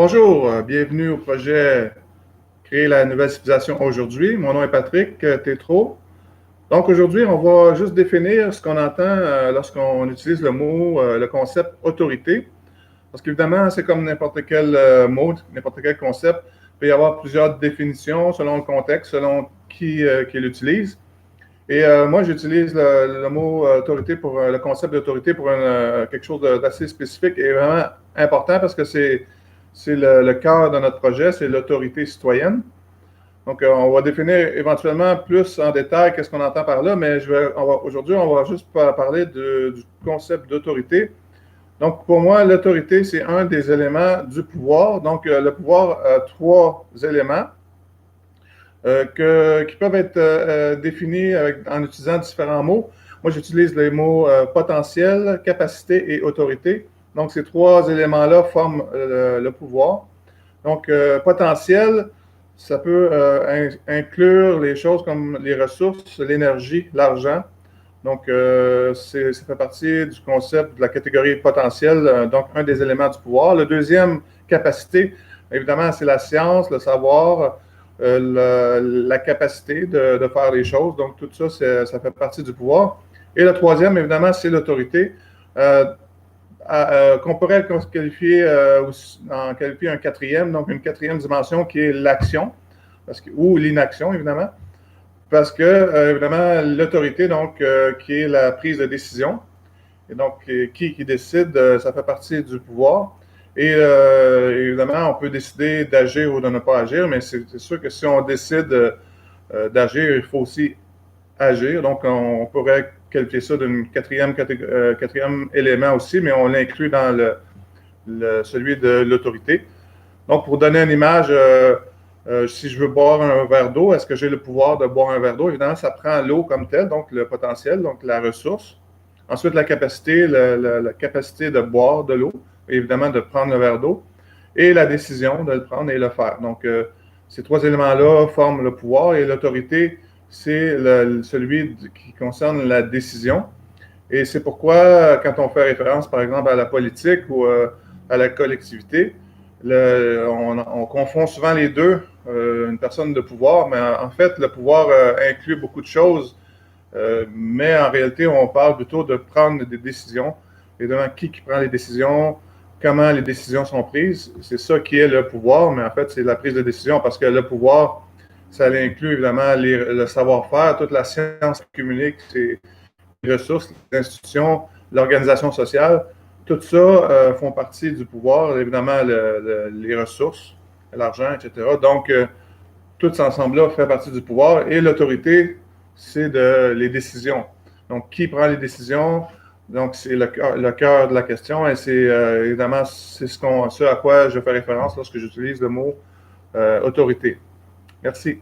Bonjour, bienvenue au projet Créer la nouvelle civilisation aujourd'hui. Mon nom est Patrick Tétrault. Donc aujourd'hui, on va juste définir ce qu'on entend lorsqu'on utilise le mot, le concept autorité. Parce qu'évidemment, c'est comme n'importe quel mot, n'importe quel concept. Il peut y avoir plusieurs définitions selon le contexte, selon qui l'utilise. Et moi, j'utilise le mot autorité pour le concept d'autorité pour quelque chose d'assez spécifique et vraiment important parce que c'est le cœur de notre projet, c'est l'autorité citoyenne. Donc, on va définir éventuellement plus en détail qu'est-ce qu'on entend par là, mais aujourd'hui, on va juste parler du concept d'autorité. Donc, pour moi, l'autorité, c'est un des éléments du pouvoir. Donc, le pouvoir a trois éléments qui peuvent être définis en utilisant différents mots. Moi, j'utilise les mots potentiel, capacité et autorité. Donc, ces trois éléments-là forment le pouvoir. Donc, potentiel, ça peut inclure les choses comme les ressources, l'énergie, l'argent. Donc, ça fait partie du concept de la catégorie potentielle, donc un des éléments du pouvoir. Le deuxième, capacité, évidemment, c'est la science, le savoir, la capacité de faire les choses. Donc, tout ça, ça fait partie du pouvoir. Et le troisième, évidemment, c'est l'autorité, qu'on pourrait qualifier, en qualifier un quatrième, donc une quatrième dimension qui est l'action, ou l'inaction, évidemment. Parce que, évidemment, l'autorité, donc, qui est la prise de décision, et donc, qui décide, ça fait partie du pouvoir. Et évidemment, on peut décider d'agir ou de ne pas agir, mais c'est sûr que si on décide d'agir, il faut aussi agir. Donc, on pourrait qualifier ça d'une quatrième élément aussi, mais on l'inclut dans celui de l'autorité. Donc, pour donner une image, si je veux boire un verre d'eau, est-ce que j'ai le pouvoir de boire un verre d'eau? Évidemment, ça prend l'eau comme telle, donc le potentiel, donc la ressource. Ensuite, la capacité, la capacité de boire de l'eau, et évidemment de prendre le verre d'eau, et la décision de le prendre et le faire. Donc, ces trois éléments-là forment le pouvoir et l'autorité, c'est celui qui concerne la décision. Et c'est pourquoi, quand on fait référence, par exemple, à la politique ou à la collectivité, on confond souvent les deux, une personne de pouvoir, mais en fait, le pouvoir inclut beaucoup de choses, mais en réalité, on parle plutôt de prendre des décisions, évidemment, qui prend les décisions, comment les décisions sont prises, c'est ça qui est le pouvoir, mais en fait, c'est la prise de décision, parce que le pouvoir, ça inclut évidemment le savoir-faire, toute la science accumulée, c'est les ressources, les institutions, l'organisation sociale, tout ça font partie du pouvoir, évidemment les ressources, l'argent, etc. Donc, tout cet ensemble-là fait partie du pouvoir et l'autorité, c'est les décisions. Donc, qui prend les décisions? Donc, c'est le cœur de la question et c'est évidemment c'est ce à quoi je fais référence lorsque j'utilise le mot autorité. Merci.